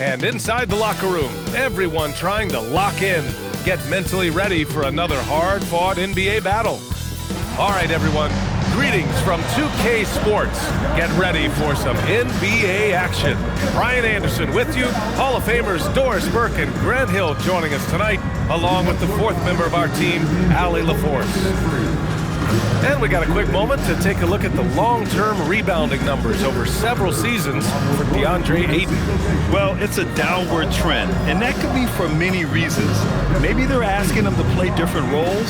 And inside the locker room, everyone trying to lock in, get mentally ready for another hard-fought NBA battle. All right, everyone, greetings from 2K Sports. Get ready for some NBA action. Brian Anderson with you, Hall of Famers Doris Burke and Grant Hill joining us tonight, along with the fourth member of our team, Allie LaForce. And we got a quick moment to take a look at the long-term rebounding numbers over several seasons for DeAndre Ayton. Well, it's a downward trend, and that could be for many reasons. Maybe they're asking him to play different roles.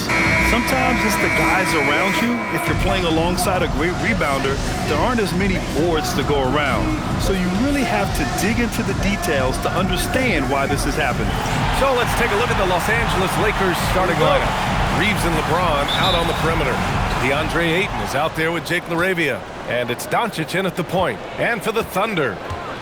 Sometimes it's the guys around you. If you're playing alongside a great rebounder, there aren't as many boards to go around. So you really have to dig into the details to understand why this is happening. So let's take a look at the Los Angeles Lakers starting lineup. Reeves and LeBron out on the perimeter. DeAndre Ayton is out there with Jake LaRavia. And it's Doncic in at the point. And for the Thunder,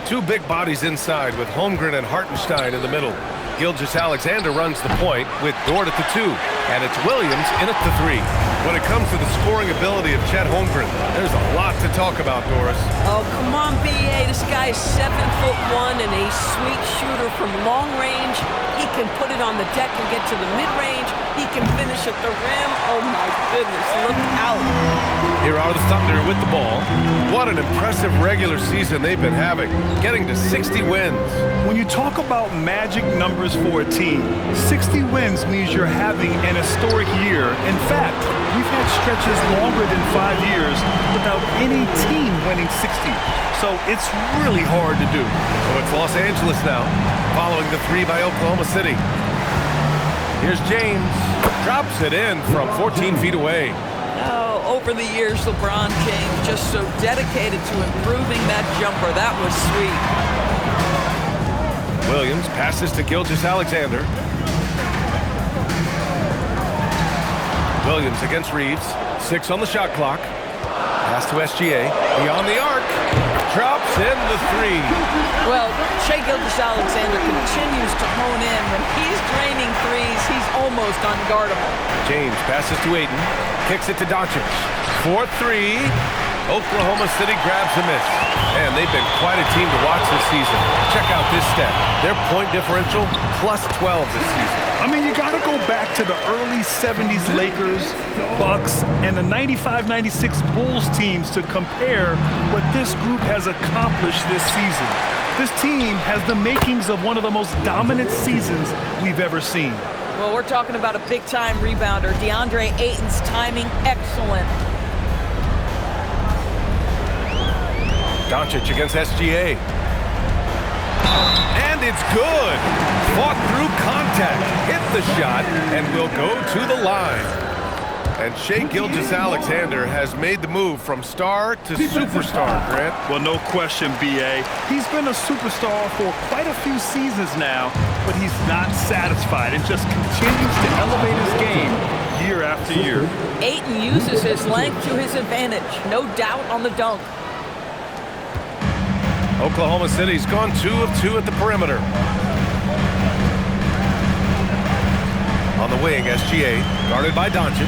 two big bodies inside with Holmgren and Hartenstein in the middle. Gilgeous-Alexander runs the point with Dort at the 2. And it's Williams in at the 3. When it comes to the scoring ability of Chet Holmgren, there's a lot to talk about, Doris. Oh, come on, B.A. This guy is 7'1" and a sweet shooter from long range. He can put it on the deck and get to the mid-range. He can finish at the rim. Oh, my goodness, look out. Here are the Thunder with the ball. What an impressive regular season they've been having, getting to 60 wins. When you talk about magic numbers for a team, 60 wins means you're having an historic year. In fact, we've had stretches longer than 5 years without any team winning 60. So it's really hard to do. So it's Los Angeles now, following the 3 by Oklahoma City. Here's James. Drops it in from 14 feet away. Oh, over the years, LeBron James just so dedicated to improving that jumper. That was sweet. Williams passes to Gilgeous-Alexander. Williams against Reeves. 6 on the shot clock. Pass to SGA. Beyond the arc. Drops in the 3. Well, Shai Gilgeous-Alexander continues to hone in. When he's draining threes, he's almost unguardable. James passes to Ayton. Kicks it to Doncic. 4-3. Oklahoma City grabs a miss. And they've been quite a team to watch this season. Check out this stat. Their point differential, +12 this season. I mean, you got to go back to the early 70s Lakers, Bucks, and the 95-96 Bulls teams to compare what this group has accomplished this season. This team has the makings of one of the most dominant seasons we've ever seen. Well, we're talking about a big-time rebounder. DeAndre Ayton's timing, excellent. Doncic against SGA. And it's good. Fought through contact, hit the shot, and will go to the line. And Shai Gilgeous-Alexander has made the move from star to superstar, Grant. Well, no question, B.A. He's been a superstar for quite a few seasons now, but he's not satisfied and just continues to elevate his game year after year. Ayton uses his length to his advantage. No doubt on the dunk. Oklahoma City's gone 2 of 2 at the perimeter. On the wing, SGA, guarded by Doncic.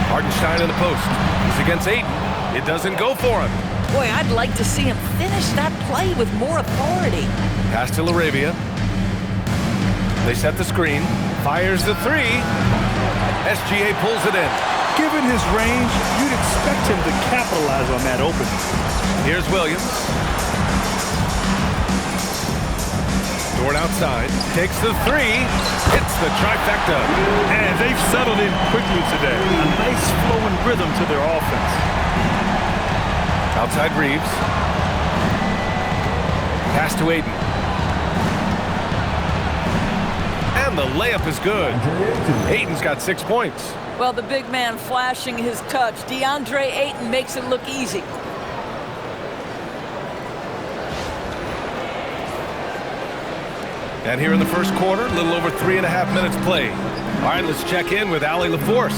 Hartenstein in the post. He's against Ayton. It doesn't go for him. Boy, I'd like to see him finish that play with more authority. Pass to LaRavia. They set the screen. Fires the 3. SGA pulls it in. Given his range, you'd expect him to capitalize on that opening. Here's Williams. Dort outside. Takes the 3. Hits the trifecta. And they've settled in quickly today. A nice flowing rhythm to their offense. Outside Reeves. Pass to Ayton. And the layup is good. Ayton's got 6 points. Well, the big man flashing his touch. DeAndre Ayton makes it look easy. And here in the first quarter, a little over 3.5 minutes played. All right, let's check in with Allie LaForce.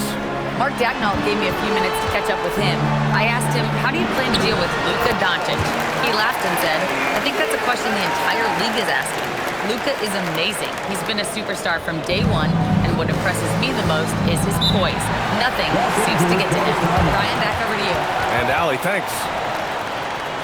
Mark Dagnall gave me a few minutes to catch up with him. I asked him, how do you plan to deal with Luka Doncic? He laughed and said, I think that's a question the entire league is asking. Luka is amazing. He's been a superstar from day one, and what impresses me the most is his poise. Nothing seems to get to him. Brian, back over to you. And Allie, thanks.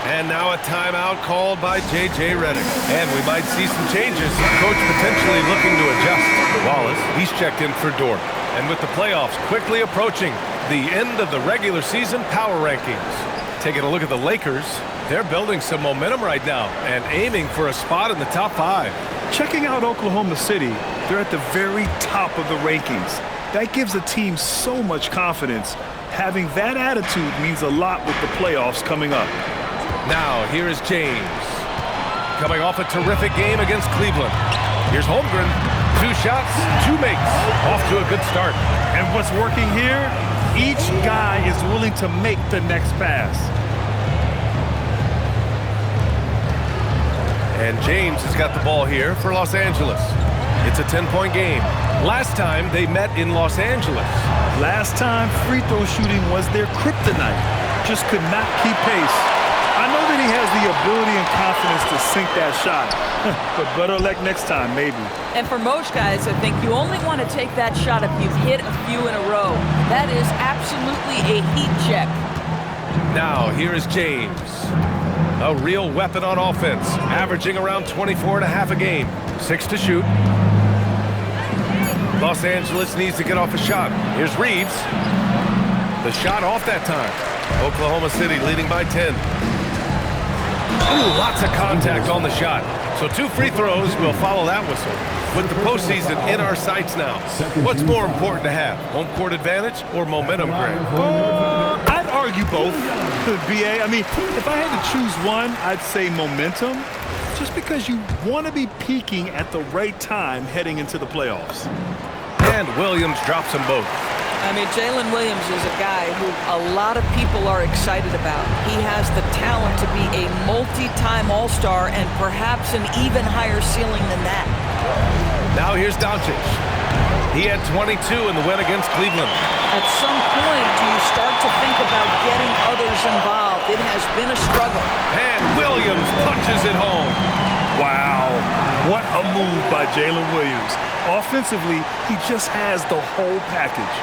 And now a timeout called by J.J. Redick. And we might see some changes. Coach potentially looking to adjust. Wallace, he's checked in for Dort. And with the playoffs quickly approaching, the end of the regular season power rankings. Taking a look at the Lakers, they're building some momentum right now and aiming for a spot in the top 5. Checking out Oklahoma City, they're at the very top of the rankings. That gives a team so much confidence. Having that attitude means a lot with the playoffs coming up. Now, here is James. Coming off a terrific game against Cleveland. Here's Holmgren. 2 shots, 2 makes. Off to a good start. And what's working here? Each guy is willing to make the next pass. And James has got the ball here for Los Angeles. It's a 10-point game. Last time they met in Los Angeles. Last time, free throw shooting was their kryptonite. Just could not keep pace. I know that he has the ability and confidence to sink that shot. But better luck next time, maybe. And for most guys, I think you only want to take that shot if you've hit a few in a row. That is absolutely a heat check. Now, here is James. A real weapon on offense, averaging around 24.5 a game. 6 to shoot. Los Angeles needs to get off a shot. Here's Reeves. The shot off that time. Oklahoma City leading by 10. Ooh, lots of contact on the shot. So 2 free throws will follow that whistle. With the postseason in our sights now, what's more important to have, home court advantage or momentum grab? I'd argue both, BA. I mean, if I had to choose one, I'd say momentum, just because you want to be peaking at the right time heading into the playoffs. And Williams drops them both. I mean, Jalen Williams is a guy who a lot of people are excited about. He has the talent to be a multi-time All-Star and perhaps an even higher ceiling than that. Now here's Doncic. He had 22 in the win against Cleveland. At some point, do you start to think about getting others involved? It has been a struggle. And Williams punches it home. Wow, what a move by Jalen Williams. Offensively, he just has the whole package.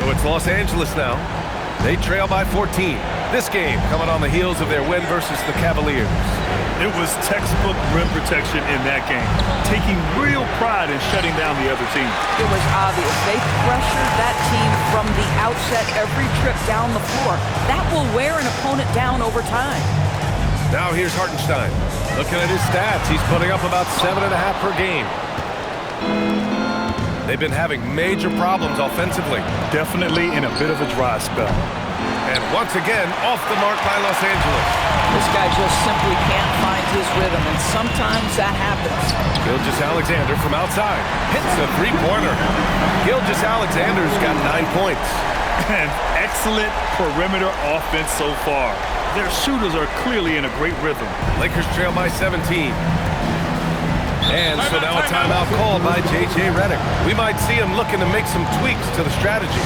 So it's Los Angeles now. They trail by 14. This game coming on the heels of their win versus the Cavaliers. It was textbook rim protection in that game, taking real pride in shutting down the other team. It was obvious. They pressured that team from the outset every trip down the floor. That will wear an opponent down over time. Now here's Hartenstein. Looking at his stats, he's putting up about 7.5 per game. They've been having major problems offensively. Definitely in a bit of a dry spell. And once again, off the mark by Los Angeles. This guy just simply can't find his rhythm, and sometimes that happens. Gilgeous-Alexander from outside hits a three-pointer. Gilgeous-Alexander's got 9 points. And excellent perimeter offense so far. Their shooters are clearly in a great rhythm. Lakers trail by 17. And so now a timeout called by J.J. Redick. We might see him looking to make some tweaks to the strategy.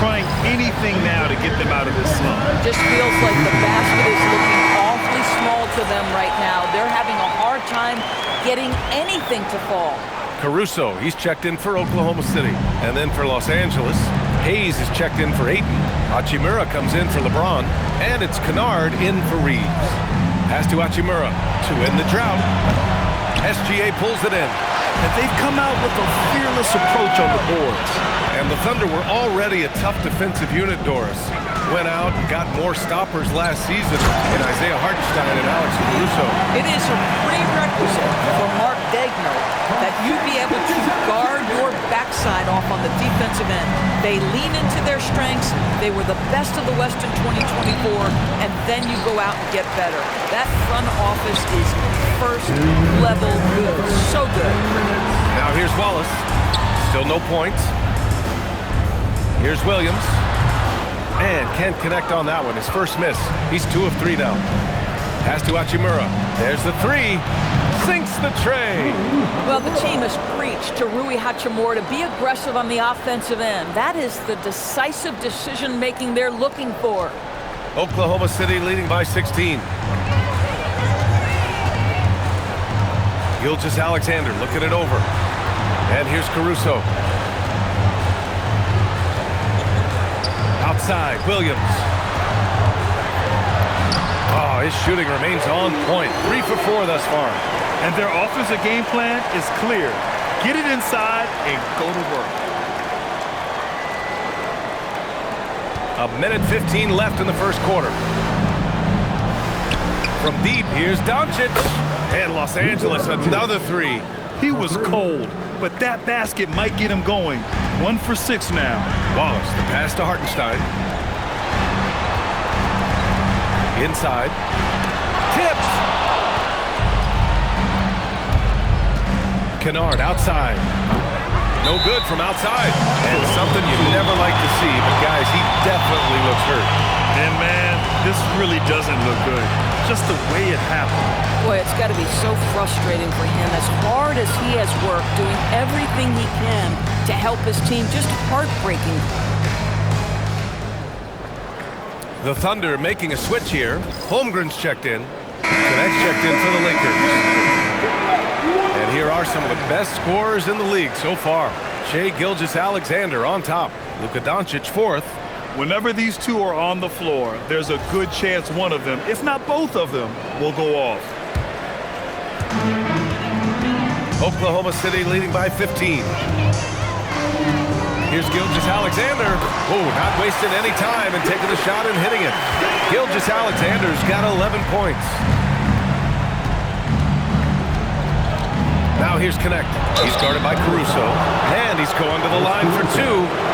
Trying anything now to get them out of this slump. Just feels like the basket is looking awfully small to them right now. They're having a hard time getting anything to fall. Caruso, he's checked in for Oklahoma City. And then for Los Angeles, Hayes is checked in for Ayton. Hachimura comes in for LeBron. And it's Kennard in for Reeves. Pass to Hachimura to end the drought. SGA pulls it in. And they've come out with a fearless approach on the boards. And the Thunder were already a tough defensive unit, Doris. Went out and got more stoppers last season in Isaiah Hartenstein and Alex Caruso. It is a prerequisite for Mark Degner that you be able to guard your backside off on the defensive end. They lean into their strengths. They were the best of the West in 2024, and then you go out and get better. That front office is first level good. So good. Now here's Wallace. Still no points. Here's Williams. And can't connect on that one. His first miss. He's 2 of 3 now. Pass to Hachimura. There's the 3. Sinks the tray. Well, the team has preached to Rui Hachimura to be aggressive on the offensive end. That is the decisive decision-making they're looking for. Oklahoma City leading by 16. Gilgeous-Alexander looking it over. And here's Caruso. outside, Williams. Oh, his shooting remains on point. 3 for 4 thus far. And their offensive game plan is clear. Get it inside and go to work. A minute 15 left in the first quarter. From deep, here's Doncic. And Los Angeles, another 3. He was cold, but that basket might get him going. 1 for 6 now. Wallace, the pass to Hartenstein. Inside. Tipped. Kennard outside. No good from outside. And something you never like to see, but guys, he definitely looks hurt. And man, this really doesn't look good. Just the way it happened. Boy, it's got to be so frustrating for him. As hard as he has worked, doing everything he can to help his team, just heartbreaking. The Thunder making a switch here. Holmgren's checked in. Connect's checked in for the Lakers. And here are some of the best scorers in the league so far. Shai Gilgeous-Alexander on top. Luka Doncic 4th. Whenever these two are on the floor, there's a good chance one of them, if not both of them, will go off. Oklahoma City leading by 15. Here's Gilgeous-Alexander. Oh, not wasting any time and taking the shot and hitting it. Gilgeous-Alexander's got 11 points. Now here's Connect. He's guarded by Caruso. And he's going to the line for 2.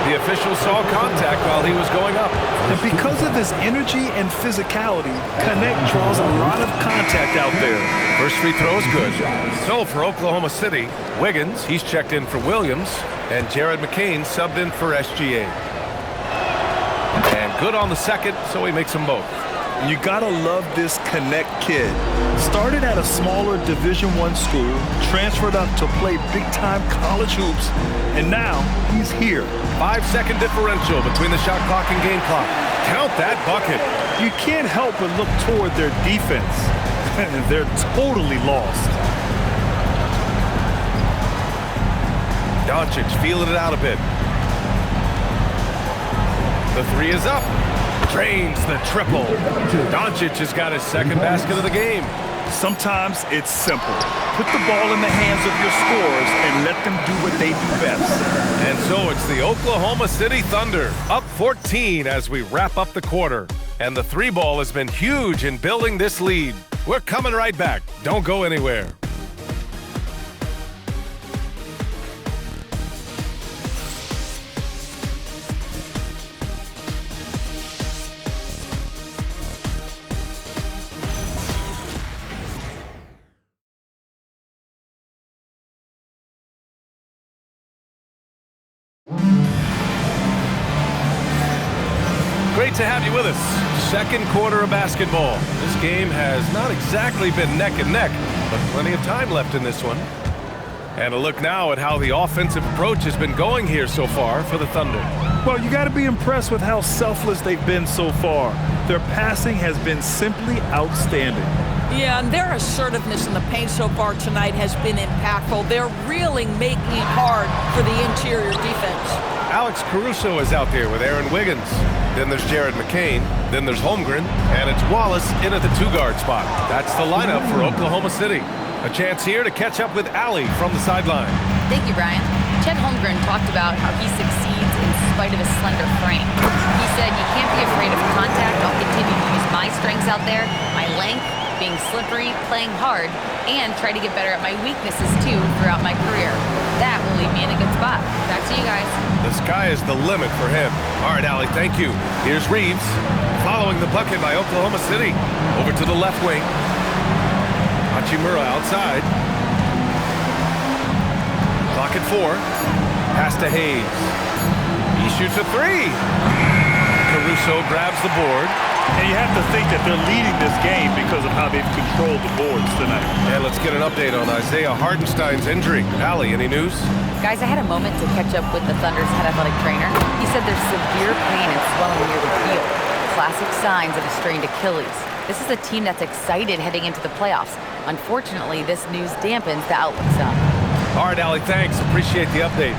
The official saw contact while he was going up. And because of his energy and physicality, Connect draws a lot of contact out there. First free throw is good. So for Oklahoma City, Wiggins, he's checked in for Williams. And Jared McCain subbed in for SGA. And good on the second, so he makes them both. You gotta love this Connect kid. Started at a smaller Division I school, transferred up to play big-time college hoops, and now he's here. 5-second differential between the shot clock and game clock. Count that bucket. You can't help but look toward their defense. They're totally lost. Doncic feeling it out a bit. The 3 is up. Drains the triple. Doncic has got his second basket of the game. Sometimes it's simple. Put the ball in the hands of your scorers and let them do what they do best. And so it's the Oklahoma City Thunder, up 14 as we wrap up the quarter. And the 3 ball has been huge in building this lead. We're coming right back. Don't go anywhere. Great to have you with us. Second quarter of basketball. This game has not exactly been neck and neck, but plenty of time left in this one. And a look now at how the offensive approach has been going here so far for the Thunder. Well, you got to be impressed with how selfless they've been so far. Their passing has been simply outstanding. Yeah, and their assertiveness in the paint so far tonight has been impactful. They're really making it hard for the interior defense. Alex Caruso is out there with Aaron Wiggins. Then there's Jared McCain. Then there's Holmgren. And it's Wallace in at the 2-guard spot. That's the lineup for Oklahoma City. A chance here to catch up with Allie from the sideline. Thank you, Brian. Chet Holmgren talked about how he succeeds in spite of his slender frame. He said, "You can't be afraid of contact. I'll continue to use my strengths out there, my length, being slippery, playing hard, and try to get better at my weaknesses, too, throughout my career. That will leave me in a good spot." Back to you guys. The sky is the limit for him. All right, Allie, thank you. Here's Reeves, following the bucket by Oklahoma City. Over to the left wing. Hachimura outside. Clock at 4. Pass to Hayes. He shoots a 3. Caruso grabs the board. And you have to think that they're leading this game because of how they've controlled the boards tonight. And let's get an update on Isaiah Hartenstein's injury. Allie, any news? Guys, I had a moment to catch up with the Thunder's head athletic trainer. He said there's severe pain and swelling near the heel. Classic signs of a strained Achilles. This is a team that's excited heading into the playoffs. Unfortunately, this news dampens the outlook some. All right, Allie, thanks. Appreciate the update.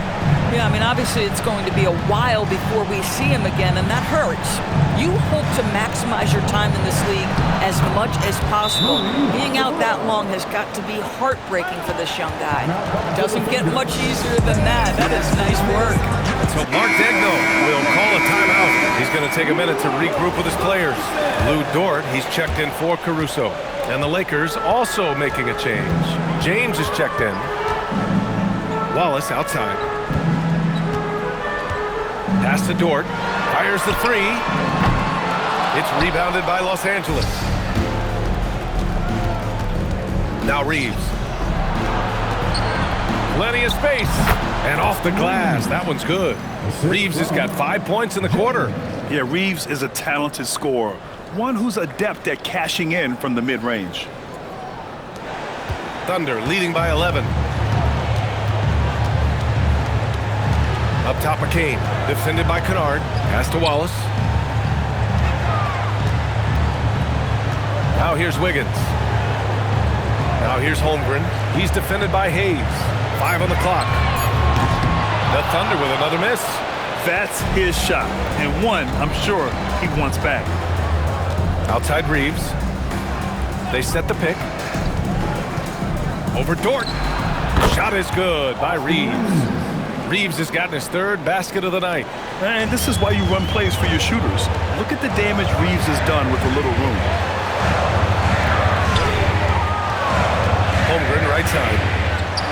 Yeah, I mean, obviously it's going to be a while before we see him again, and that hurts. You hope to maximize your time in this league as much as possible. Being out that long has got to be heartbreaking for this young guy. Doesn't get much easier than that. That is nice work. So Mark Degno will call a timeout. He's going to take a minute to regroup with his players. Lou Dort, he's checked in for Caruso. And the Lakers also making a change. James is checked in. Wallace outside. Pass to Dort. Fires the three. It's rebounded by Los Angeles. Now Reeves. Plenty of space. And off the glass. That one's good. Reeves has got 5 points in the quarter. Yeah, Reeves is a talented scorer. One who's adept at cashing in from the mid-range. Thunder leading by 11. Up top, McCain. Defended by Kennard. Pass to Wallace. Now here's Wiggins. Now here's Holmgren. He's defended by Hayes. 5 on the clock. The Thunder with another miss. That's his shot, and one I'm sure he wants back. Outside Reeves. They set the pick. Over Dort. Shot is good by Reeves. Reeves has gotten his third basket of the night. And this is why you run plays for your shooters. Look at the damage Reeves has done with a little room. Holmgren right side.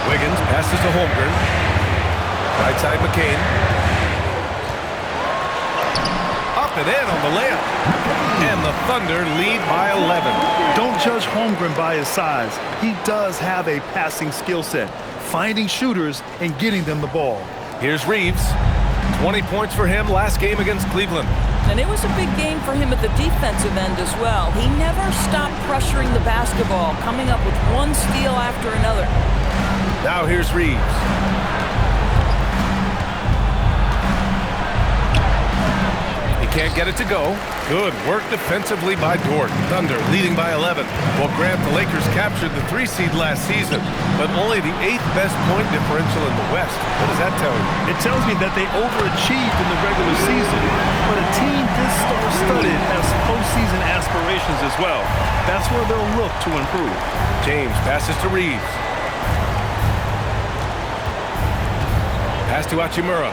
Wiggins passes to Holmgren. Right side McCain. Up and in on the layup. And the Thunder lead by 11. Don't judge Holmgren by his size. He does have a passing skill set, finding shooters and getting them the ball. Here's Reeves. 20 points for him last game against Cleveland. And it was a big game for him at the defensive end as well. He never stopped pressuring the basketball, coming up with one steal after another. Now here's Reeves. He can't get it to go. Good work defensively by Dort. Thunder leading by 11. Well, Grant, the Lakers captured the 3 seed last season, but only the 8th best point differential in the West. What does that tell you? It tells me that they overachieved in the regular season, but a team this star-studded has postseason aspirations as well. That's where they'll look to improve. James passes to Reeves. Pass to Hachimura.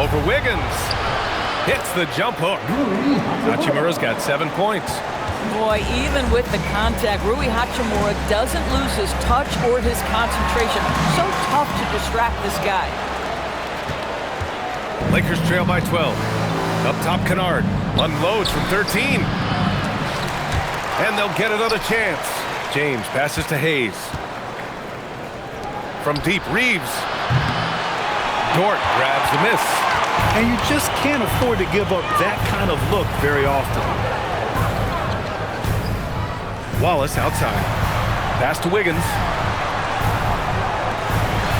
Over Wiggins. Hits the jump hook. Hachimura's got 7 points. Boy, even with the contact, Rui Hachimura doesn't lose his touch or his concentration. So tough to distract this guy. Lakers trail by 12. Up top, Kennard. Unloads from 13. And they'll get another chance. James passes to Hayes. From deep, Reeves. Dort grabs the miss. And you just can't afford to give up that kind of look very often. Wallace outside. Pass to Wiggins.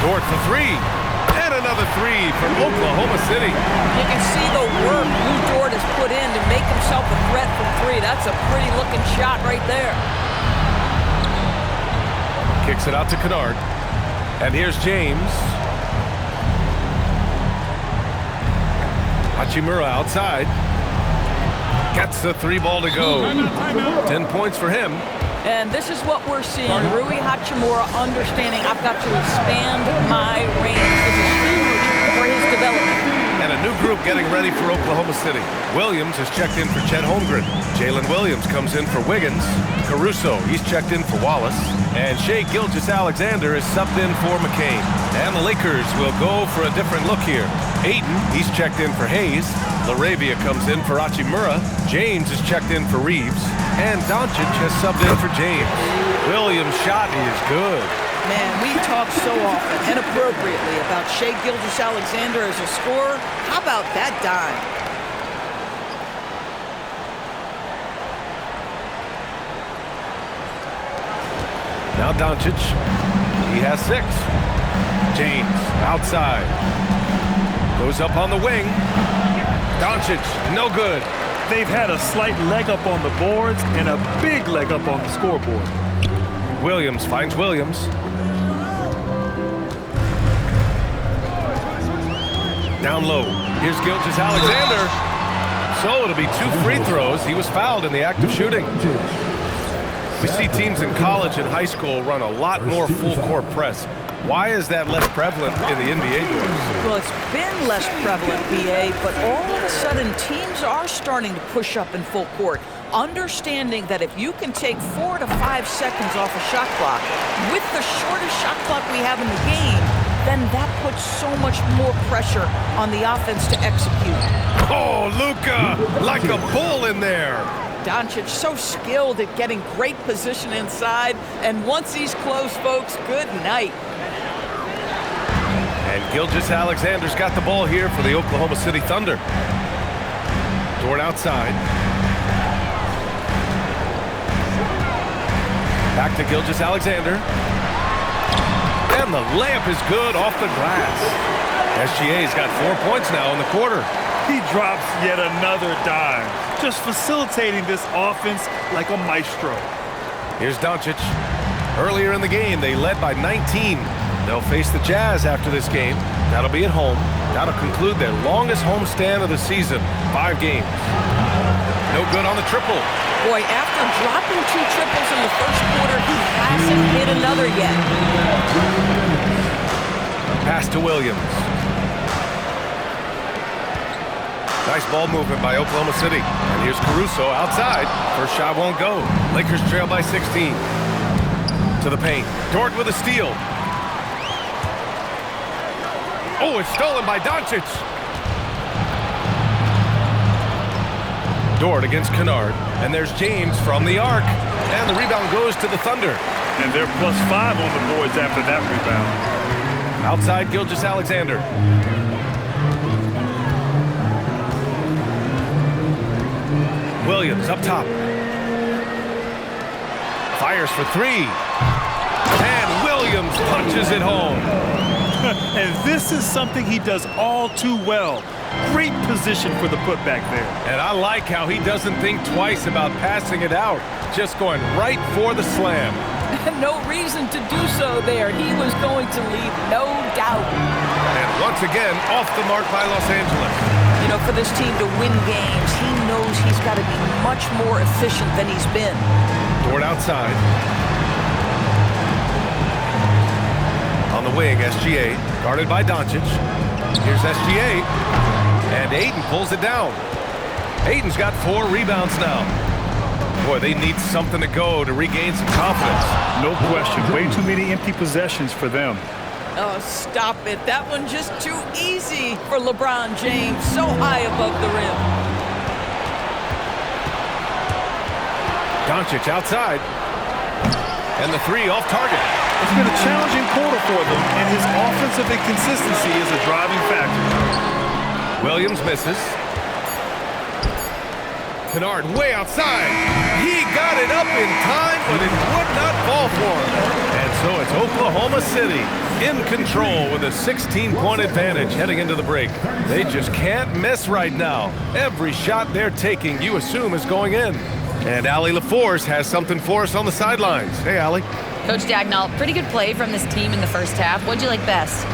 Dort for 3. And another 3 from Oklahoma City. You can see the work Lou Dort has put in to make himself a threat from 3. That's a pretty looking shot right there. Kicks it out to Kennard. And here's James. Hachimura outside. Gets the 3 ball to go. 10 points for him. And this is what we're seeing. Rui Hachimura understanding I've got to expand my range. This is huge for his development. And a new group getting ready for Oklahoma City. Williams has checked in for Chet Holmgren. Jalen Williams comes in for Wiggins. Caruso, he's checked in for Wallace. And Shai Gilgeous-Alexander is subbed in for McCain. And the Lakers will go for a different look here. Ayton, he's checked in for Hayes. LaRavia comes in for Hachimura. James is checked in for Reeves. And Doncic has subbed in for James. Williams' shot is good. Man, we talk so often and appropriately about Shai Gilgeous-Alexander as a scorer. How about that dime? Now Doncic, he has 6. James outside. Goes up on the wing. Doncic, no good. They've had a slight leg up on the boards and a big leg up on the scoreboard. Williams finds Williams. Down low. Here's Gilgeous-Alexander. So it'll be 2 free throws. He was fouled in the act of shooting. We see teams in college and high school run a lot more full-court press. Why is that less prevalent in the NBA doors? Well, it's been less prevalent, BA, but all of a sudden teams are starting to push up in full court, understanding that if you can take 4 to 5 seconds off a shot clock, with the shortest shot clock we have in the game, then that puts so much more pressure on the offense to execute. Oh, Luka, like a bull in there. Doncic so skilled at getting great position inside, and once he's close, folks, good night. And Gilgeous-Alexander's got the ball here for the Oklahoma City Thunder. Dort outside. Back to Gilgeous-Alexander. And the layup is good off the glass. SGA's got 4 points now in the quarter. He drops yet another dime, just facilitating this offense like a maestro. Here's Doncic. Earlier in the game, they led by 19. They'll face the Jazz after this game. That'll be at home. That'll conclude their longest homestand of the season, 5 games. No good on the triple. Boy, after dropping 2 triples in the first quarter, he hasn't hit another yet. Pass to Williams. Nice ball movement by Oklahoma City. And here's Caruso outside. First shot won't go. Lakers trail by 16. To the paint. Dort with a steal. Oh, it's stolen by Doncic. Dort against Kennard. And there's James from the arc. And the rebound goes to the Thunder. And they're +5 on the boards after that rebound. Outside Gilgeous-Alexander. Williams up top. Fires for 3. And Williams punches it home. And this is something he does all too well. Great position for the putback there. And I like how he doesn't think twice about passing it out. Just going right for the slam. No reason to do so there. He was going to leave, no doubt. And once again, off the mark by Los Angeles. You know, for this team to win games, he knows he's got to be much more efficient than he's been. Dort outside. On the wing, SGA, guarded by Doncic. Here's SGA. And Ayton pulls it down. Ayton's got 4 rebounds now. Boy, they need something to go to regain some confidence. No question. Way too many empty possessions for them. Oh, stop it. That one just too easy for LeBron James. So high above the rim. Doncic outside. And the 3 off target. It's been a challenging quarter for them, and his offensive inconsistency is a driving factor. Williams misses. Kennard way outside. He got it up in time, but it would not fall for him. And so it's Oklahoma City in control with a 16-point advantage heading into the break. They just can't miss right now. Every shot they're taking, you assume, is going in. And Allie LaForce has something for us on the sidelines. Hey, Allie. Coach Dagnall, pretty good play from this team in the first half. What'd you like best?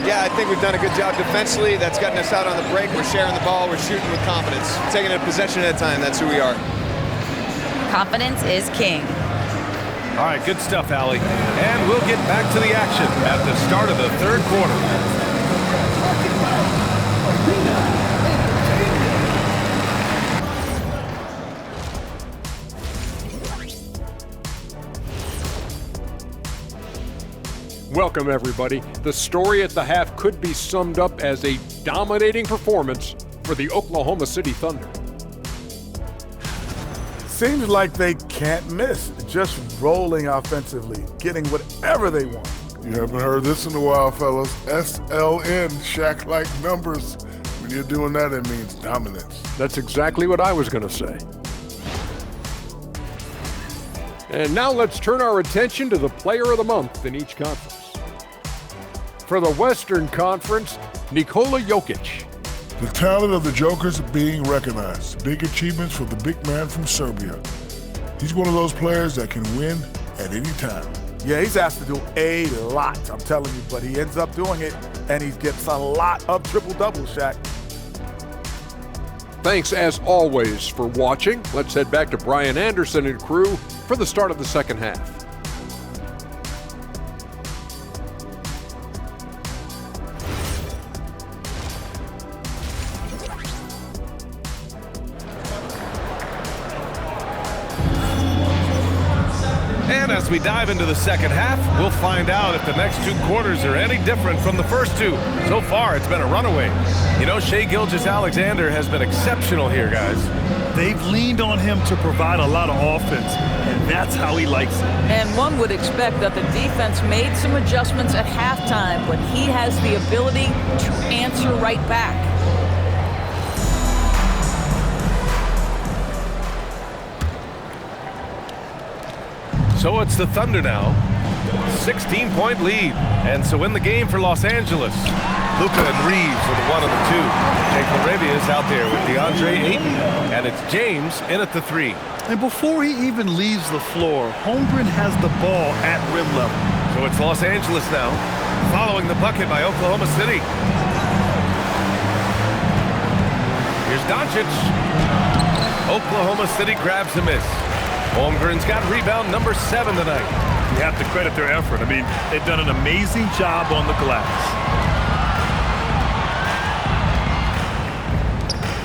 Yeah, I think we've done a good job defensively. That's gotten us out on the break. We're sharing the ball. We're shooting with confidence. Taking it a possession at a time. That's who we are. Confidence is king. All right, good stuff, Allie. And we'll get back to the action at the start of the third quarter. Welcome, everybody. The story at the half could be summed up as a dominating performance for the Oklahoma City Thunder. Seems like they can't miss, just rolling offensively, getting whatever they want. You haven't heard this in a while, fellas. SLN, Shaq-like numbers. When you're doing that, it means dominance. That's exactly what I was going to say. And now let's turn our attention to the player of the month in each conference. For the Western Conference, Nikola Jokic. The talent of the Jokers being recognized. Big achievements for the big man from Serbia. He's one of those players that can win at any time. Yeah, he's asked to do a lot, I'm telling you, but he ends up doing it, and he gets a lot of triple-doubles, Shaq. Thanks, as always, for watching. Let's head back to Brian Anderson and crew for the start of the second half. And as we dive into the second half, we'll find out if the next two quarters are any different from the first two. So far, it's been a runaway. You know, Shai Gilgeous-Alexander has been exceptional here, guys. They've leaned on him to provide a lot of offense, and that's how he likes it. And one would expect that the defense made some adjustments at halftime, but he has the ability to answer right back. So it's the Thunder now. 16-point lead. And so in the game for Los Angeles, Luka and Reeves are the one and the two. Jake LaRavia is out there with DeAndre Ayton. And it's James in at the three. And before he even leaves the floor, Holmgren has the ball at rim level. So it's Los Angeles now, following the bucket by Oklahoma City. Here's Doncic. Oklahoma City grabs a miss. Holmgren's got rebound number 7 tonight. You have to credit their effort. I mean, they've done an amazing job on the glass.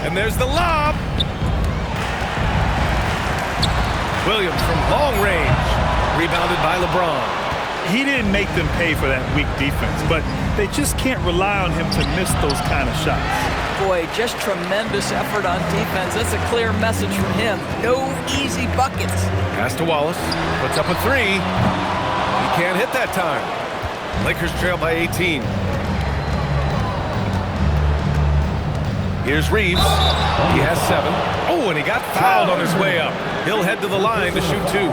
And there's the lob. Williams from long range, rebounded by LeBron. He didn't make them pay for that weak defense, but they just can't rely on him to miss those kind of shots. Boy, just tremendous effort on defense. That's a clear message from him. No easy buckets. Pass to Wallace, puts up a three. He can't hit that time. Lakers trail by 18. Here's Reeves. He has 7. Oh, and he got fouled on his way up. He'll head to the line to shoot 2.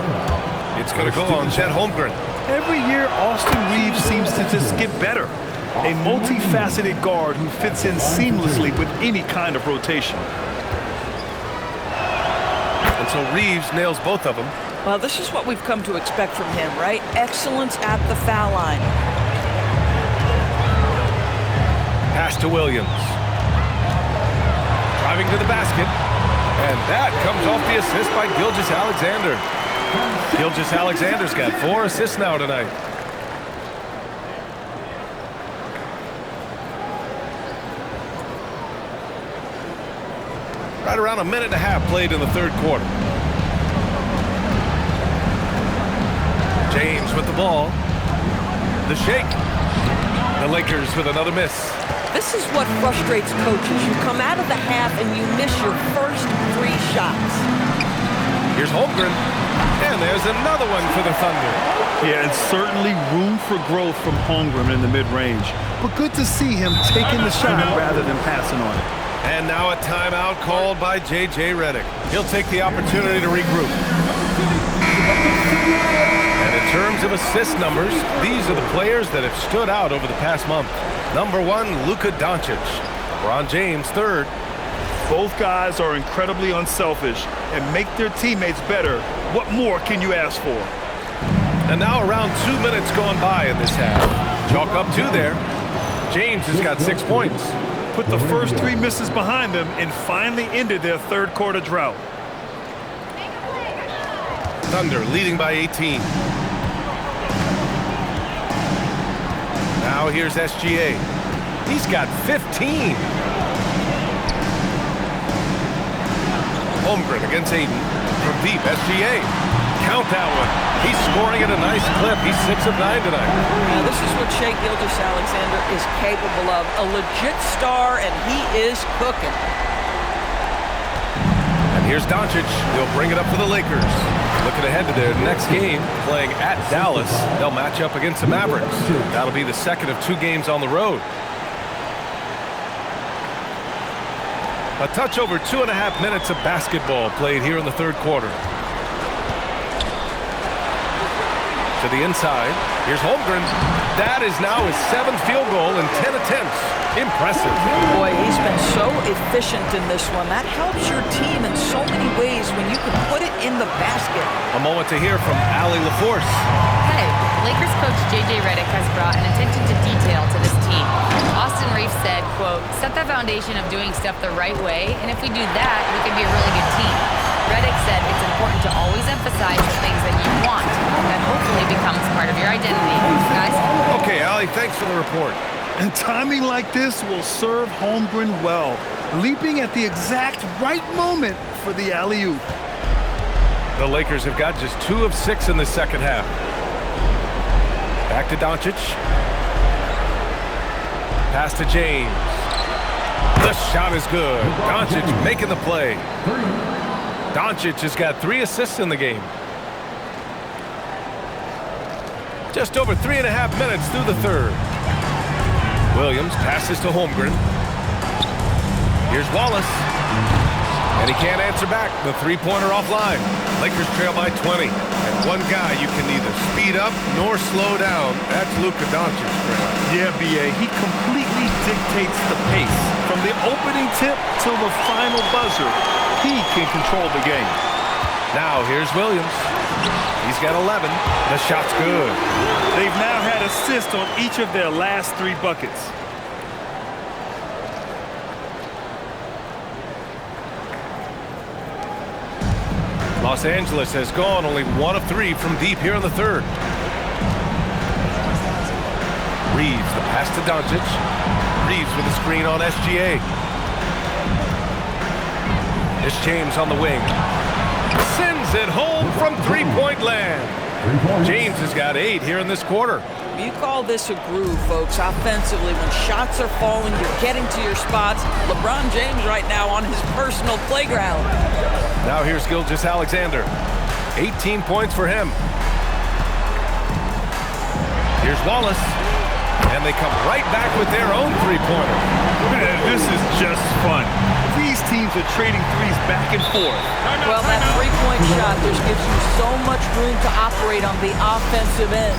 It's going to go on Chet Holmgren. Every year, Austin Reeves seems to just get better. A multifaceted guard who fits in seamlessly with any kind of rotation. And so Reeves nails both of them. Well, this is what we've come to expect from him, right? Excellence at the foul line. Pass to Williams. Driving to the basket. And that comes off the assist by Gilgeous-Alexander. Gilgeous-Alexander's got 4 assists now tonight. Right around a minute and a half played in the third quarter. James with the ball. The shake. The Lakers with another miss. This is what frustrates coaches. You come out of the half and you miss your first 3 shots. Here's Holmgren. And there's another one for the Thunder. Yeah, and certainly room for growth from Holmgren in the mid-range. But good to see him taking the shot rather than passing on it. And now a timeout called by J.J. Redick. He'll take the opportunity to regroup. And in terms of assist numbers, these are the players that have stood out over the past month. Number 1, Luka Doncic. LeBron James, 3rd. Both guys are incredibly unselfish and make their teammates better. What more can you ask for? And now around 2 minutes gone by in this half. Chalk up 2 there. James has got 6 points. Put the first 3 misses behind them and finally ended their third quarter drought. Thunder leading by 18. Now here's SGA. He's got 15. Holmgren against Ayton. From deep, SGA. Count that one. He's scoring at a nice clip. He's 6 of 9 tonight. Now, this is what Shai Gilgeous-Alexander is capable of. A legit star, and he is cooking. And here's Doncic. He'll bring it up for the Lakers. Looking ahead to their next game, playing at Dallas. They'll match up against the Mavericks. That'll be the second of 2 games on the road. A touch over 2.5 minutes of basketball played here in the third quarter. To the inside. Here's Holmgren. That is now his 7th field goal in 10 attempts. Impressive. Boy, he's been so efficient in this one. That helps your team in so many ways when you can put it in the basket. A moment to hear from Allie LaForce. Hey, Lakers coach J.J. Redick has brought an attention to detail to this team. Austin Reeves said, quote, set the foundation of doing stuff the right way, and if we do that, we can be a really good team. Redick said it's important to always emphasize the things that you want. That hopefully becomes part of your identity. Guys? Okay, Allie, thanks for the report. And timing like this will serve Holmgren well, leaping at the exact right moment for the alley-oop. The Lakers have got just 2 of 6 in the second half. Back to Doncic. Pass to James. The shot is good. Doncic making the play. Doncic has got 3 assists in the game. Just over 3.5 minutes through the third. Williams passes to Holmgren. Here's Wallace. And he can't answer back. The three-pointer offline. Lakers trail by 20. And one guy you can neither speed up nor slow down. That's Luka Doncic. Yeah, B.A., he completely dictates the pace. From the opening tip till the final buzzer, he can control the game. Now here's Williams. He's got 11. The shot's good. They've now had assists on each of their last 3 buckets. Los Angeles has gone only 1 of 3 from deep here in the third. Reeves, the pass to Doncic. Reeves with a screen on SGA. It's James on the wing. Sends it home from three-point land. James has got 8 here in this quarter. You call this a groove, folks. Offensively, when shots are falling, you're getting to your spots. LeBron James right now on his personal playground. Now here's Gilgeous-Alexander. 18 points for him. Here's Wallace. And they come right back with their own three-pointer. Man, this is just fun. These teams are trading threes back and forth. Well, that three-point shot just gives you so much room to operate on the offensive end.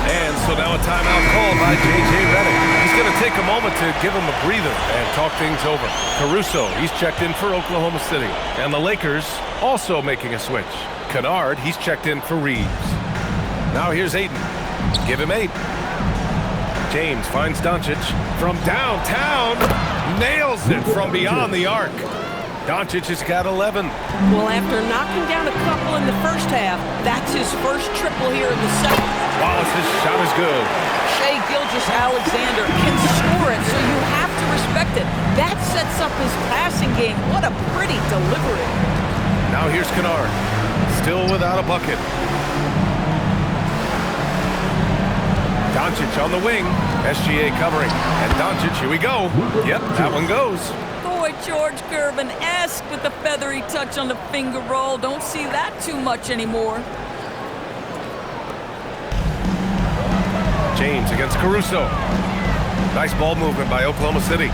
And so now a timeout called by J.J. Redick. He's going to take a moment to give him a breather and talk things over. Caruso, he's checked in for Oklahoma City. And the Lakers also making a switch. Kennard, he's checked in for Reeves. Now here's Ayton. Give him 8. James finds Doncic from downtown. Nails it from beyond the arc. Doncic has got 11. Well, after knocking down a couple in the first half, that's his first triple here in the second. Wallace's shot is good. Shai Gilgeous-Alexander can score it, so you have to respect it. That sets up his passing game. What a pretty delivery. Now here's Kennard. Still without a bucket. Doncic on the wing. SGA covering. And Doncic, here we go. Yep, that one goes. Boy, George Gervin-esque with the feathery touch on the finger roll. Don't see that too much anymore. James against Caruso. Nice ball movement by Oklahoma City.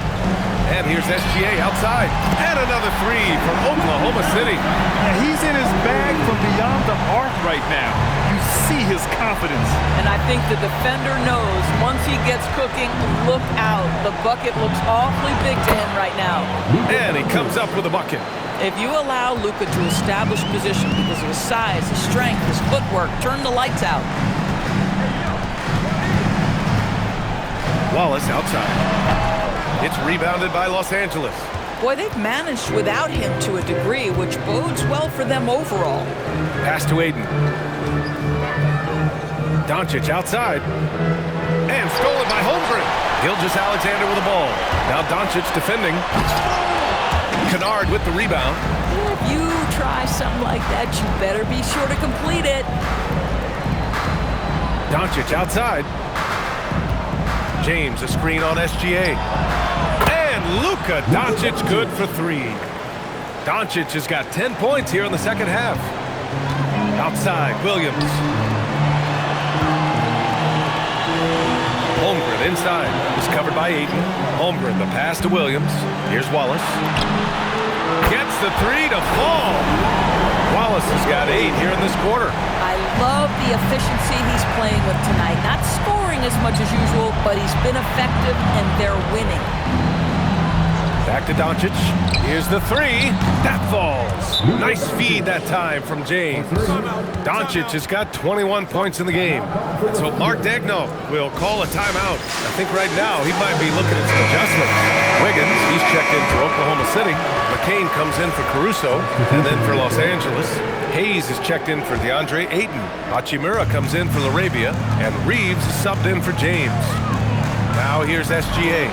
And here's SGA outside. And another 3 from Oklahoma City. Yeah, he's in his bag from beyond the arc right now. You see his confidence. And I think the defender knows once he gets cooking, look out. The bucket looks awfully big to him right now. And he comes up with a bucket. If you allow Luka to establish position because of his size, his strength, his footwork, turn the lights out. Wallace outside. It's rebounded by Los Angeles. Boy, they've managed without him to a degree, which bodes well for them overall. Pass to Ayton. Doncic outside. And stolen by Holmgren. Gilgeous-Alexander with the ball. Now Doncic defending. Kennard with the rebound. If you try something like that, you better be sure to complete it. Doncic outside. James, a screen on SGA. And Luka Doncic good for 3. Doncic has got 10 points here in the second half. Outside, Williams. Holmgren inside. Is covered by Ayton. Holmgren, the pass to Williams. Here's Wallace. Gets the 3 to fall. Wallace has got 8 here in this quarter. I love the efficiency he's playing with tonight. Not scoring as much as usual, but he's been effective, and they're winning. Back to Doncic. Here's the 3. That falls. Nice feed that time from James. Doncic has got 21 points in the game. So Mark Daigneault will call a timeout. I think right now he might be looking at some adjustments. Wiggins, he's checked in for Oklahoma City. McCain comes in for Caruso and then for Los Angeles. Hayes is checked in for DeAndre Ayton. Hachimura comes in for LaRavia. And Reeves is subbed in for James. Now here's SGA.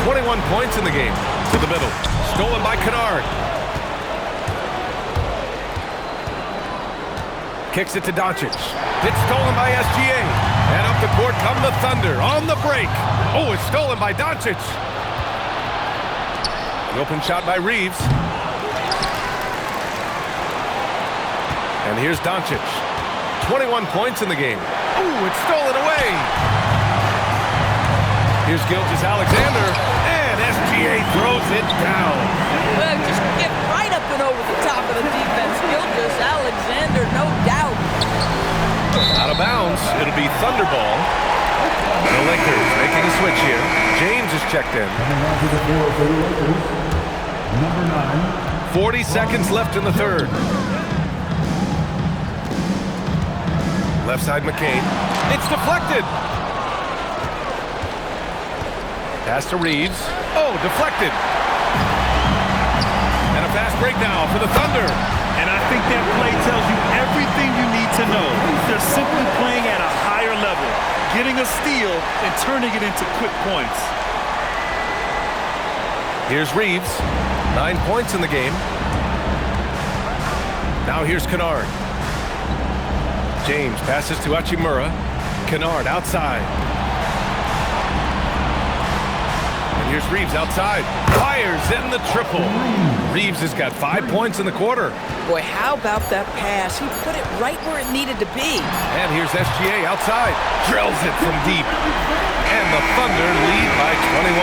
21 points in the game. To the middle. Stolen by Kennard. Kicks it to Doncic. It's stolen by SGA. And up the court come the Thunder on the break. Oh, it's stolen by Doncic. The open shot by Reeves. And here's Doncic. 21 points in the game. Oh, it's stolen away. Here's Gilgeous-Alexander, and SGA throws it down. Well, just get right up and over the top of the defense. Gilgeous-Alexander, no doubt. Out of bounds, it'll be Thunder ball. The Lakers making a switch here. James is checked in. Number 9. 40 seconds left in the third. Left side McCain. It's deflected. Pass to Reeves. Oh, deflected. And a fast break now for the Thunder. And I think that play tells you everything you need to know. They're simply playing at a higher level, getting a steal and turning it into quick points. Here's Reeves. 9 points in the game. Now here's Kennard. James passes to Hachimura. Kennard outside. Here's Reeves outside. Fires in the triple. Reeves has got 5 points in the quarter. Boy, how about that pass? He put it right where it needed to be. And here's SGA outside. Drills it from deep. And the Thunder lead by 21.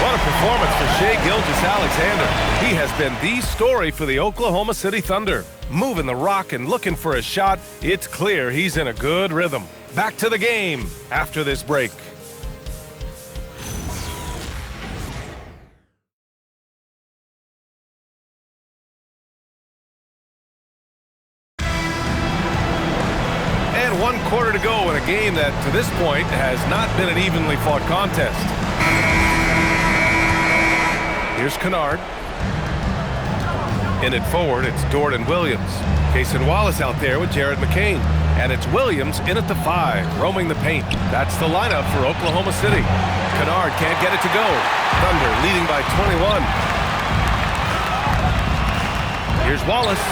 What a performance for Shai Gilgeous-Alexander. He has been the story for the Oklahoma City Thunder. Moving the rock and looking for a shot. It's clear he's in a good rhythm. Back to the game after this break. One quarter to go in a game that, to this point, has not been an evenly fought contest. Here's Kennard. In it forward, it's Dort and Williams. Cason Wallace out there with Jared McCain. And it's Williams in at the 5, roaming the paint. That's the lineup for Oklahoma City. Kennard can't get it to go. Thunder leading by 21. Here's Wallace.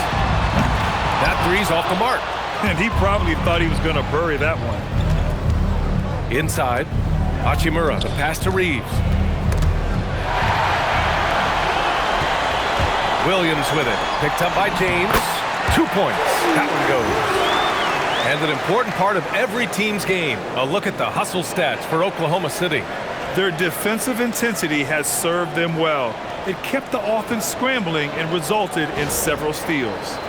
That three's off the mark. And he probably thought he was going to bury that one. Inside, Hachimura, the pass to Reeves. Williams with it, picked up by James. 2 points, that one goes. And an important part of every team's game, a look at the hustle stats for Oklahoma City. Their defensive intensity has served them well. It kept the offense scrambling and resulted in several steals.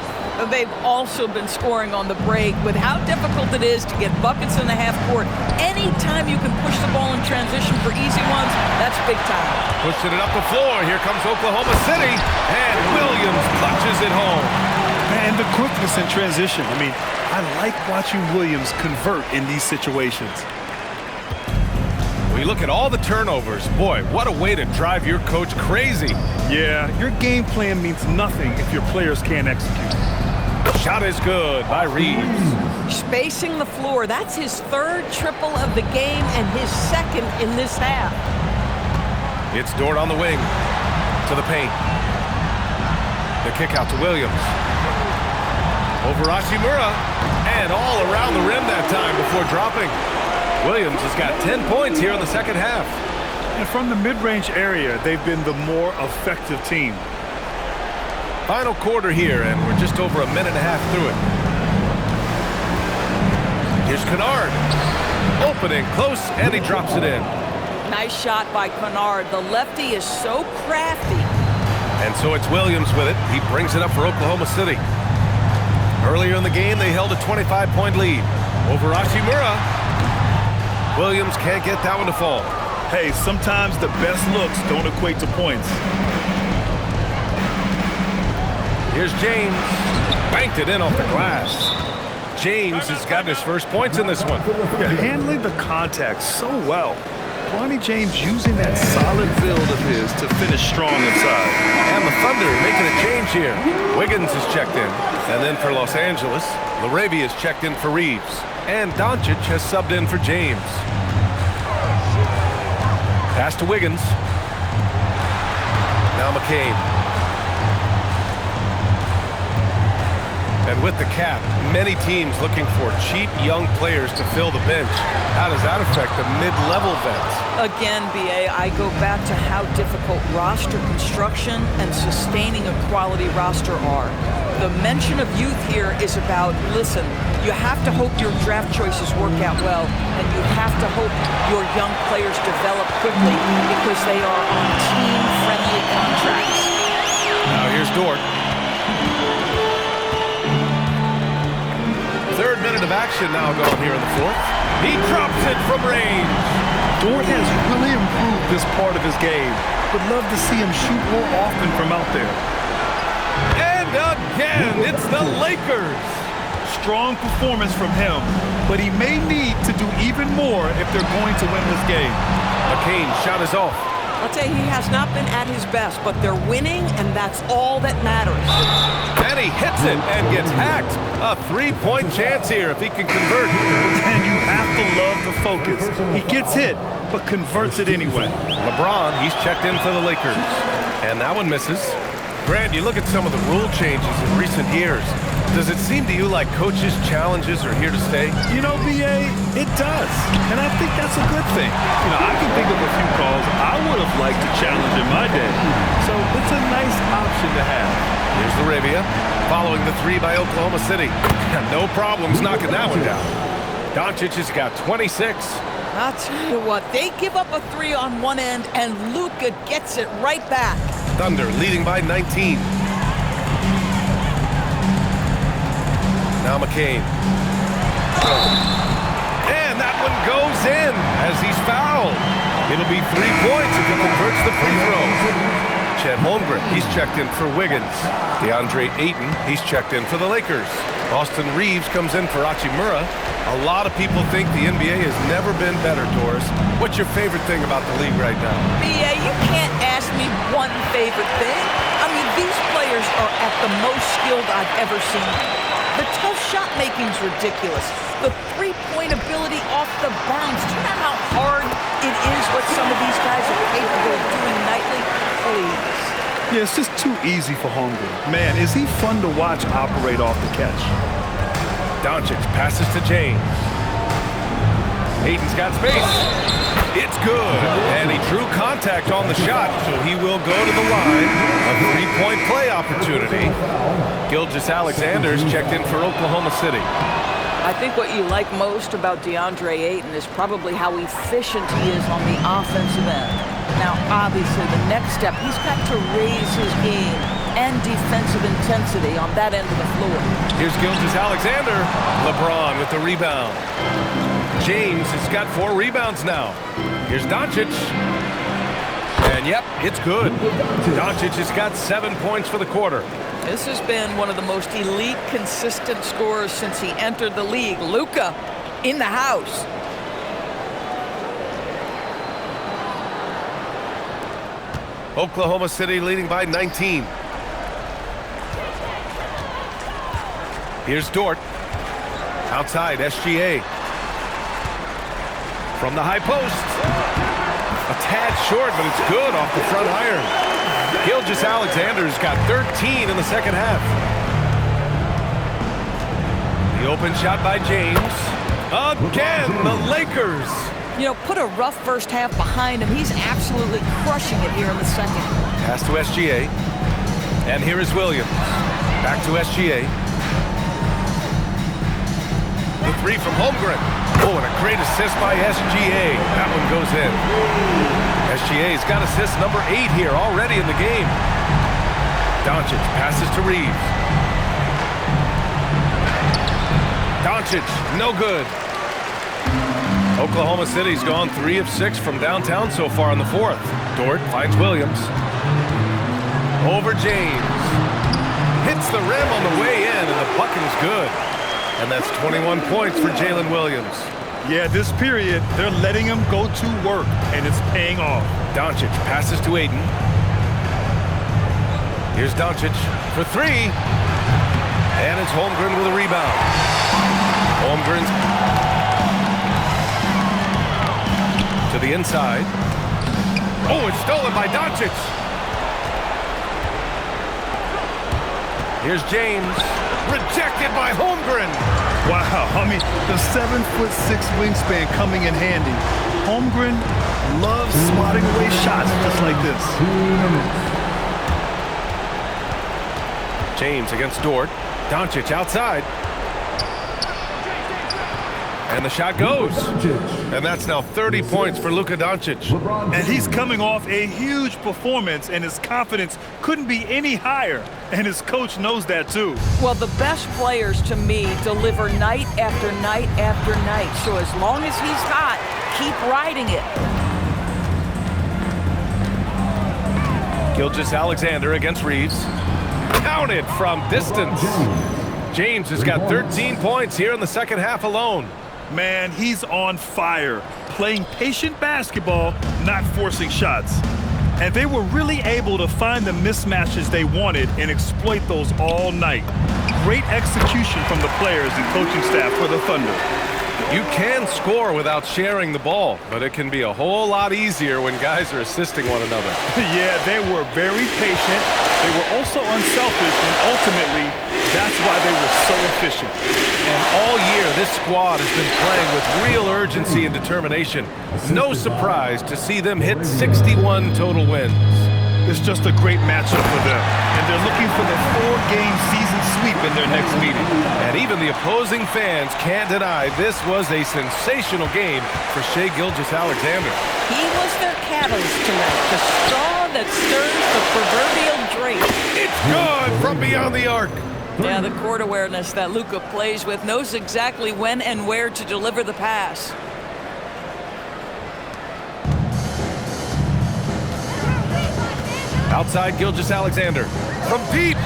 They've also been scoring on the break. With how difficult it is to get buckets in the half court, anytime you can push the ball in transition for easy ones, that's big time. Pushing it up the floor. Here comes Oklahoma City. And Williams punches it home. And the quickness in transition. I mean, I like watching Williams convert in these situations. We look at all the turnovers. Boy, what a way to drive your coach crazy. Yeah, your game plan means nothing if your players can't execute. Shot is good by Reeves. Spacing the floor. That's his 3rd triple of the game and his 2nd in this half. It's Dort on the wing. To the paint. The kick out to Williams. Over Hachimura. And all around the rim that time before dropping. Williams has got 10 points here in the second half. And from the mid-range area, they've been the more effective team. Final quarter here, and we're just over a minute and a half through it. Here's Kennard. Opening close, and he drops it in. Nice shot by Kennard. The lefty is so crafty. And so it's Williams with it. He brings it up for Oklahoma City. Earlier in the game, they held a 25-point lead over Hachimura. Williams can't get that one to fall. Hey, sometimes the best looks don't equate to points. Here's James. Banked it in off the glass. James has gotten his first points in this one. Yeah, handling the contact so well. Bronny James using that solid build of his to finish strong inside. And the Thunder making a change here. Wiggins is checked in. And then for Los Angeles, LaRavia is checked in for Reeves. And Doncic has subbed in for James. Pass to Wiggins. Now McCain. And with the cap, many teams looking for cheap young players to fill the bench. How does that affect the mid-level vets? Again, BA, I go back to how difficult roster construction and sustaining a quality roster are. The mention of youth here is about, listen, you have to hope your draft choices work out well, and you have to hope your young players develop quickly because they are on team-friendly contracts. Now here's Dort. Third minute of action now going here in the fourth. He drops it from range. Dort has really improved this part of his game. Would love to see him shoot more often from out there. And again, it's the Lakers. Strong performance from him, but he may need to do even more if they're going to win this game. McCain shot is off. I'll tell you, he has not been at his best, but they're winning, and that's all that matters. And he hits it and gets hacked. A three-point chance here if he can convert. And you have to love the focus. He gets hit, but converts it anyway. LeBron, he's checked in for the Lakers. And that one misses. Grant, you look at some of the rule changes in recent years. Does it seem to you like coaches' challenges are here to stay? You know, BA, it does. And I think that's a good thing. You know, I can think of a few calls I would have liked to challenge in my day. So it's a nice option to have. Here's LaRavia, following the three by Oklahoma City. No problems knocking that one down. Doncic has got 26. I'll tell you what, they give up a three on one end, and Luka gets it right back. Thunder leading by 19. Now McCain. And that one goes in as he's fouled. It'll be 3 points if he converts the free throw. Chet Holmgren, he's checked in for Wiggins. DeAndre Ayton, he's checked in for the Lakers. Austin Reeves comes in for Hachimura. A lot of people think the NBA has never been better, Doris. What's your favorite thing about the league right now? BA, you can't ask me one favorite thing. I mean, these players are at the most skilled I've ever seen. The tough shot making's ridiculous. The three-point ability off the bounce. Do you know how hard it is what some of these guys are capable of doing nightly? Please. Yeah, it's just too easy for Holmgren. Man, is he fun to watch operate off the catch. Doncic passes to James. Ayton's got space. It's good. And he drew contact on the shot, so he will go to the line. A three-point play opportunity. Gilgeous-Alexander's checked in for Oklahoma City. I think what you like most about DeAndre Ayton is probably how efficient he is on the offensive end. Now, obviously, the next step, he's got to raise his game and defensive intensity on that end of the floor. Here's Gilgeous-Alexander. LeBron with the rebound. James has got 4 rebounds now. Here's Doncic. And yep, it's good. Doncic has got 7 points for the quarter. This has been one of the most elite, consistent scorers since he entered the league. Luka in the house. Oklahoma City leading by 19. Here's Dort. Outside, SGA. From the high post. A tad short, but it's good off the front iron. Gilgeous-Alexander's got 13 in the second half. The open shot by James. Again, the Lakers. You know, put a rough first half behind him. He's absolutely crushing it here in the second. Pass to SGA. And here is Williams. Back to SGA. The three from Holmgren. Oh, and a great assist by SGA. That one goes in. SGA's got assist number 8 here already in the game. Doncic passes to Reeves. Doncic, no good. Oklahoma City's gone 3 of 6 from downtown so far in the fourth. Dort finds Williams. Over James. Hits the rim on the way in, and the bucket is good. And that's 21 points for Jalen Williams. Yeah, this period, they're letting him go to work, and it's paying off. Doncic passes to Aiden. Here's Doncic for 3. And it's Holmgren with a rebound. Holmgren's to the inside. Oh, it's stolen by Doncic. Here's James. Rejected by Holmgren. Wow, I mean, the 7'6" wingspan coming in handy. Holmgren loves swatting away shots just like this. 2 minutes. James against Dort. Doncic outside. And the shot goes. And that's now 30 points for Luka Doncic. And he's coming off a huge performance, and his confidence couldn't be any higher. And his coach knows that too. Well, the best players to me deliver night after night after night. So as long as he's hot, keep riding it. Gilgeous-Alexander against Reeves. Counted from distance. James has got 13 points here in the second half alone. Man, he's on fire. Playing patient basketball, not forcing shots. And they were really able to find the mismatches they wanted and exploit those all night. Great execution from the players and coaching staff for the Thunder. You can score without sharing the ball, but it can be a whole lot easier when guys are assisting one another. Yeah, they were very patient. They were also unselfish, and ultimately, that's why they were so efficient. And all year, this squad has been playing with real urgency and determination. No surprise to see them hit 61 total wins. It's just a great matchup for them, and they're looking for the 4-game season sweep in their next meeting. And even the opposing fans can't deny this was a sensational game for Shai Gilgeous-Alexander. He was their catalyst tonight, the straw that stirs the proverbial drink. It's good from beyond the arc. Yeah, the court awareness that Luka plays with, knows exactly when and where to deliver the pass. Outside Gilgeous-Alexander from deep.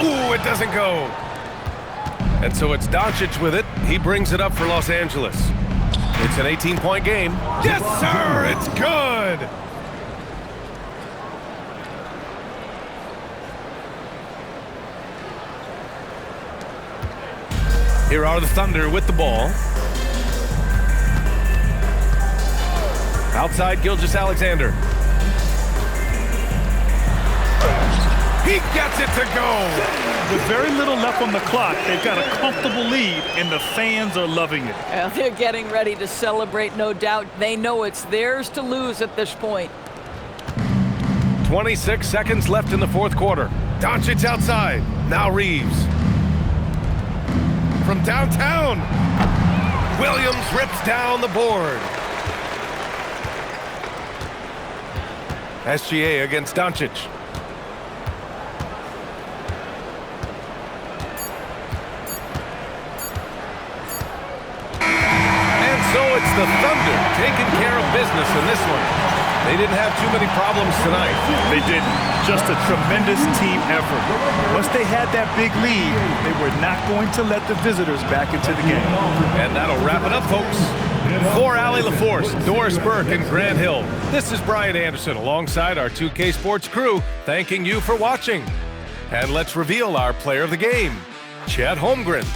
Ooh, it doesn't go. And so it's Doncic with it. He brings it up for Los Angeles. It's an 18-point game. Yes, sir, it's good. Here are the Thunder with the ball. Outside Gilgeous-Alexander. He gets it to go. With very little left on the clock, they've got a comfortable lead, and the fans are loving it. Well, they're getting ready to celebrate, no doubt. They know it's theirs to lose at this point. 26 seconds left in the fourth quarter. Doncic outside. Now Reeves. From downtown. Williams rips down the board. SGA against Doncic. The Thunder taking care of business in this one. They didn't have too many problems tonight. They didn't. Just a tremendous team effort. Once they had that big lead, they were not going to let the visitors back into the game. And that'll wrap it up, folks. For Allie LaForce, Doris Burke, and Grant Hill, this is Brian Anderson alongside our 2K Sports crew, thanking you for watching. And let's reveal our player of the game, Chet Holmgren.